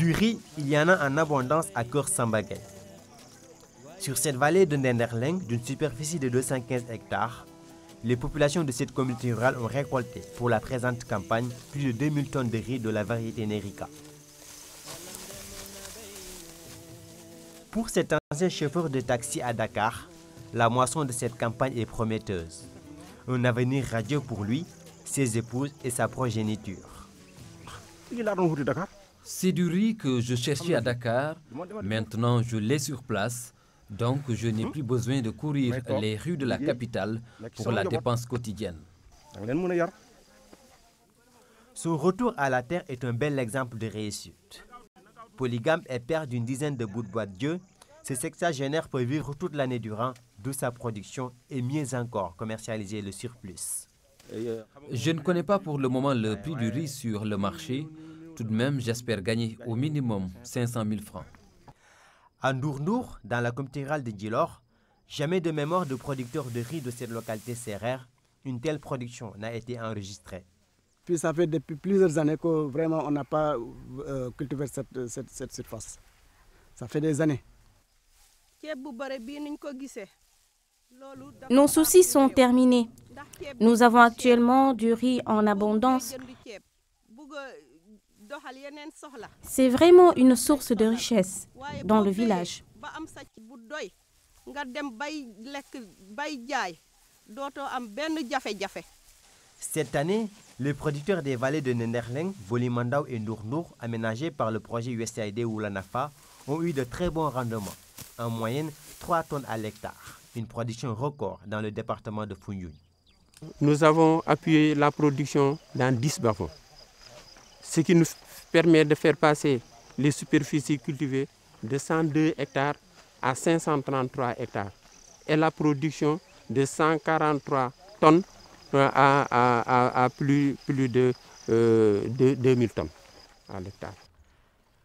Du riz, il y en a en abondance à Kër-Sambagay. Sur cette vallée de Ndenderleng, d'une superficie de 215 hectares, les populations de cette communauté rurale ont récolté pour la présente campagne plus de 2000 tonnes de riz de la variété Nerica. Pour cet ancien chauffeur de taxi à Dakar, la moisson de cette campagne est prometteuse. Un avenir radieux pour lui, ses épouses et sa progéniture. C'est du riz que je cherchais à Dakar. Maintenant, je l'ai sur place. Donc, je n'ai plus besoin de courir les rues de la capitale pour la dépense quotidienne. Son retour à la terre est un bel exemple de réussite. Polygame et père d'une dizaine de bouts de bois de Dieu, ce sexagénaire peut vivre toute l'année durant de sa production et mieux encore commercialiser le surplus. Je ne connais pas pour le moment le prix du riz sur le marché. Tout de même, j'espère gagner au minimum 500 000 francs. À Ndournour, dans la communauté rurale de Djilor, jamais de mémoire de producteur de riz de cette localité sérère, une telle production n'a été enregistrée. Puis ça fait depuis plusieurs années que vraiment on n'a pas cultivé cette surface. Ça fait des années. Nos soucis sont terminés. Nous avons actuellement du riz en abondance. C'est vraiment une source de richesse dans le village. Cette année, les producteurs des vallées de Ndenderleng, Bolimandao et Ndournour, aménagés par le projet USAID ou l'ANAFA, ont eu de très bons rendements, en moyenne 3 tonnes à l'hectare, une production record dans le département de Foundiougne. Nous avons appuyé la production dans 10 bas-fonds, ce qui nous permet de faire passer les superficies cultivées de 102 hectares à 533 hectares et la production de 143 tonnes à plus de 2000 tonnes à l'hectare.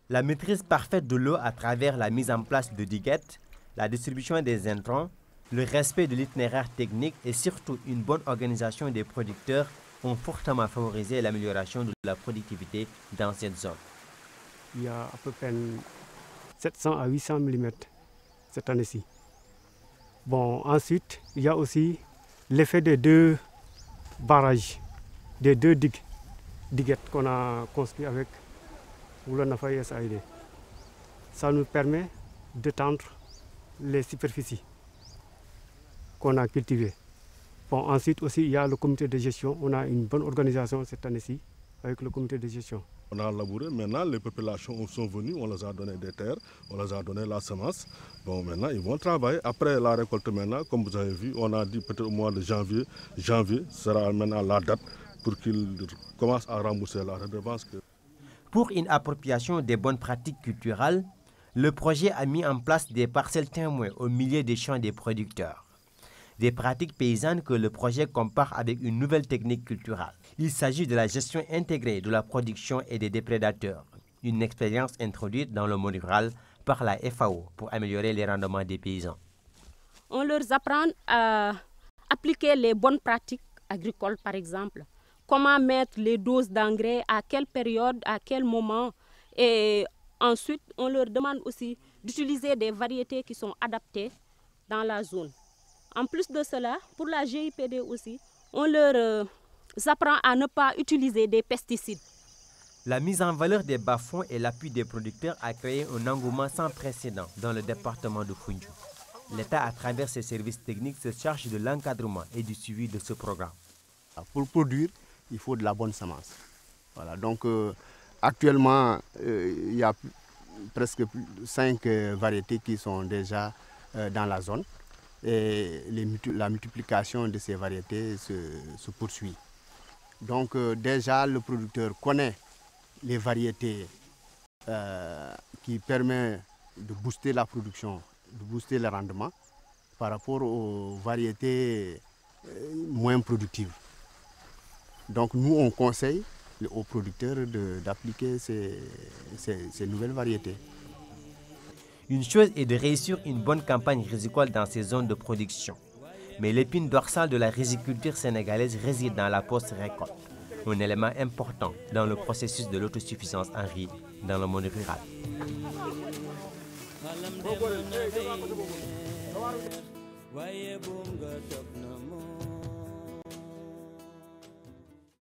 La maîtrise parfaite de l'eau à travers la mise en place de diguettes, la distribution des intrants, le respect de l'itinéraire technique et surtout une bonne organisation des producteurs ont fortement favorisé l'amélioration de la productivité dans cette zone. Il y a à peu près 700 à 800 mm cette année-ci. Bon, ensuite, il y a aussi l'effet des 2 barrages, des 2 diguettes qu'on a construit avec l'ANAFA et USAID. Ça nous permet d'étendre les superficies qu'on a cultivées. Bon, ensuite aussi, il y a le comité de gestion. On a une bonne organisation cette année-ci avec le comité de gestion. On a labouré, maintenant les populations sont venues, on leur a donné des terres, on leur a donné la semence. Bon, maintenant ils vont travailler. Après la récolte maintenant, comme vous avez vu, on a dit peut-être au mois de janvier sera maintenant la date pour qu'ils commencent à rembourser la redevance. Pour une appropriation des bonnes pratiques culturelles, le projet a mis en place des parcelles témoins au milieu des champs des producteurs. Des pratiques paysannes que le projet compare avec une nouvelle technique culturelle. Il s'agit de la gestion intégrée de la production et des déprédateurs, une expérience introduite dans le monde rural par la FAO pour améliorer les rendements des paysans. On leur apprend à appliquer les bonnes pratiques agricoles, par exemple. Comment mettre les doses d'engrais, à quelle période, à quel moment. Et ensuite, on leur demande aussi d'utiliser des variétés qui sont adaptées dans la zone. En plus de cela, pour la GIPD aussi, on leur apprend à ne pas utiliser des pesticides. La mise en valeur des bas-fonds et l'appui des producteurs a créé un engouement sans précédent dans le département de Foundiougne. L'État, à travers ses services techniques, se charge de l'encadrement et du suivi de ce programme. Pour produire, il faut de la bonne semence. Voilà, donc actuellement, il y a presque 5 variétés qui sont déjà dans la zone. Et la multiplication de ces variétés se poursuit. Donc déjà le producteur connaît les variétés qui permettent de booster la production, de booster le rendement par rapport aux variétés moins productives. Donc nous on conseille aux producteurs d'appliquer ces nouvelles variétés. Une chose est de réussir une bonne campagne rizicole dans ces zones de production. Mais l'épine dorsale de la riziculture sénégalaise réside dans la post-récolte. un élément important dans le processus de l'autosuffisance en riz dans le monde rural.